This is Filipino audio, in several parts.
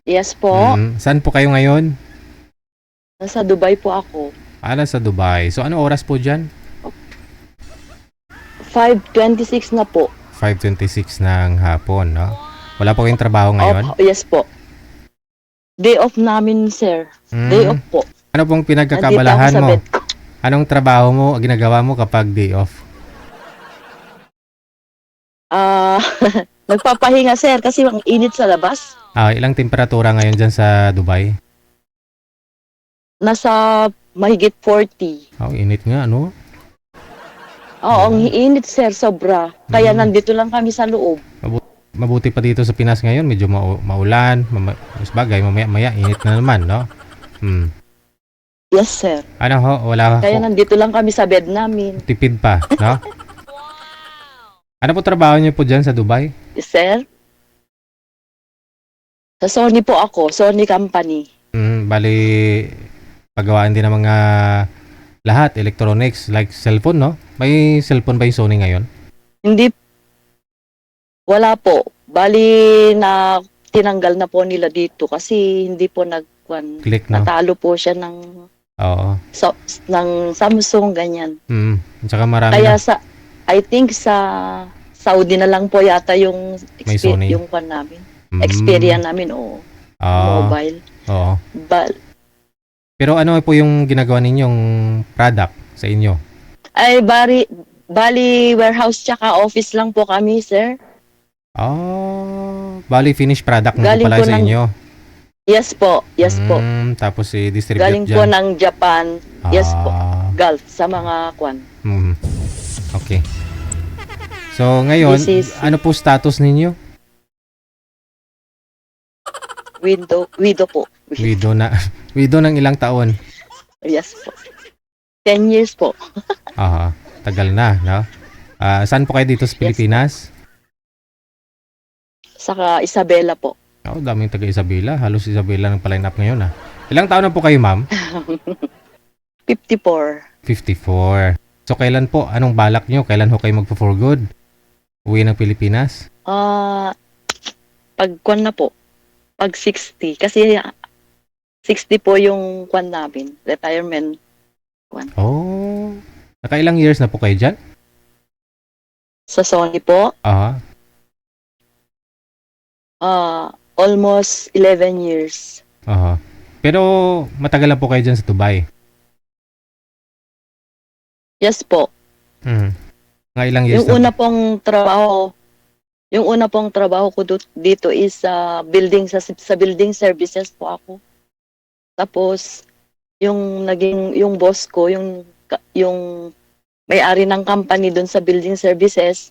Yes po. Saan po kayo ngayon? Nasa Dubai po ako. Sa Dubai. So, ano oras po dyan? 5:26 na po. 5:26 ng hapon, no? Wala po kayong trabaho ngayon? Yes po. Day off namin, sir. Day off po. Ano pong Nandito ako pinagkakabalahan sa mo? bed ko. Anong trabaho mo, ginagawa mo kapag day off? Nagpapahinga, sir, kasi ang init sa labas. Ilang temperatura ngayon dyan sa Dubai? Nasa mahigit 40. Init nga, no? Oo, ang init, sir, sobra. Kaya nandito lang kami sa loob. Mabuti pa dito sa Pinas ngayon, medyo maulan, mas bagay, mamaya init na naman, no? Yes, sir. Ano ho, wala Kaya nandito lang kami sa bed namin. tipid pa, no? Ano po trabaho niyo po dyan sa Dubai? Yes, sir. Sa Sony po ako, Sony Company. Bali, paggawaan din ng mga lahat, electronics, like cellphone, no? May cellphone ba yung Sony ngayon? Hindi, wala po. Bali na tinanggal na po nila dito kasi hindi po Click, no? natalo po siya ng Oo. ng Samsung ganyan. Tsaka marami Kaya na. I think sa Saudi na lang po yata yung May Sony. yung kwan namin. Xperia namin o mobile. Oo. Pero ano po yung ginagawa ninyong product sa inyo? ay bali warehouse tsaka office lang po kami, sir. Bali finished product na po Galing pala po sa inyo. Yes po. Tapos i-distribute Galing dyan. po ng Japan. Yes po. Gulf sa mga kwan. Okay. So ngayon, ano po status ninyo? Widow po. Widow na. Widow ng ilang taon? Yes po. 10 years po. Tagal na, no? Saan po kayo dito sa Pilipinas? Saka Isabela po. Daming taga Isabela. Halos Isabela ng paline up ngayon, Ilang taon na po kayo, ma'am? 54. 54. So, kailan po? Anong balak nyo? Kailan ho kayo magpo-for good? Uwi ng Pilipinas? Pag kwan na po. Pag 60. Kasi 60 po yung kwan namin. Retirement kwan. Nakailang years na po kayo dyan? Sa Sony po, almost 11 years. Pero matagal na po kayo dyan sa Dubai? Yes po. Mga ilang years Yung una pong trabaho ko dito is sa building services po ako. Tapos yung boss ko, yung may-ari ng company doon sa building services,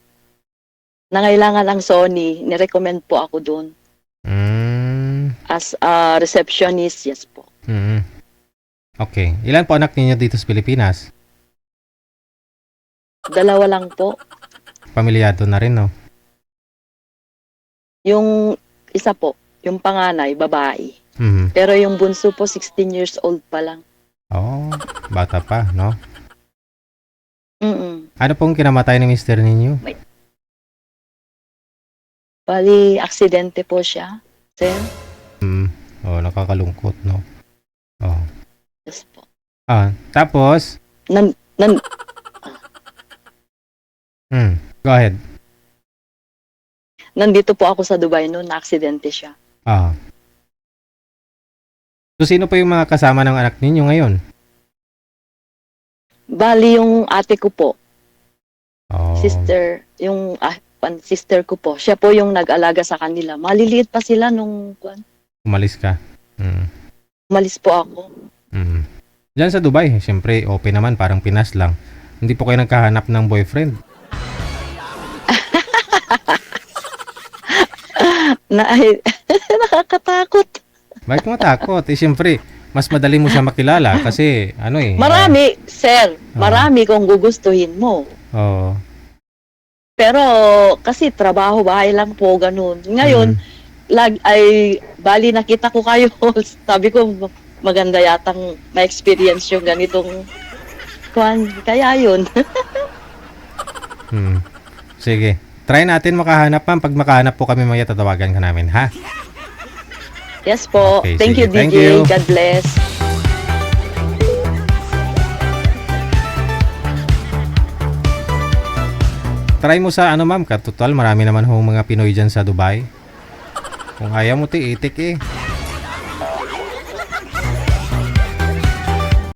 nangailangan ng Sony, ni-recommend po ako doon. As a receptionist, yes po. Okay. Ilan po anak ninyo dito sa Pilipinas? 2 lang po. Pamilyado na rin, no? Yung isa po, yung panganay, babae. Pero yung bunso po, 16 years old pa lang. Bata pa, no? Mm-mm. Ano pong kinamatay ni mister ninyo? Bali, aksidente po siya, sir. Nakakalungkot, no? Yes po. Tapos? Go ahead. Nandito po ako sa Dubai noon, na-aksidente siya. So, sino pa yung mga kasama ng anak ninyo ngayon? Bali, yung ate ko po. Sister. Sister ko po. Siya po yung nag-alaga sa kanila. Maliliit pa sila nung Umalis ka? umalis po ako. Diyan sa Dubai, siyempre, open naman, parang Pinas lang. Hindi po kayo nagkahanap ng boyfriend? Nakakatakot. Bakit matakot? Siyempre, mas madali mo siya makilala kasi, Marami, sir. Marami kung gugustuhin mo. Pero, kasi trabaho, bahay lang po, ganun. Ngayon, bali nakita ko kayo. Sabi ko, maganda yatang ma-experience yung ganitong kwan. Kaya yun. Sige. Try natin makahanap, ma'am. Pag makahanap po kami, maya tatawagan ka namin, ha? Yes po. Okay, Thank you, sige. Thank DJ. you. God bless. Try mo sa ano ma'am, katutal marami naman hong mga Pinoy dyan sa Dubai. Kung ayaw mo ti itik eh.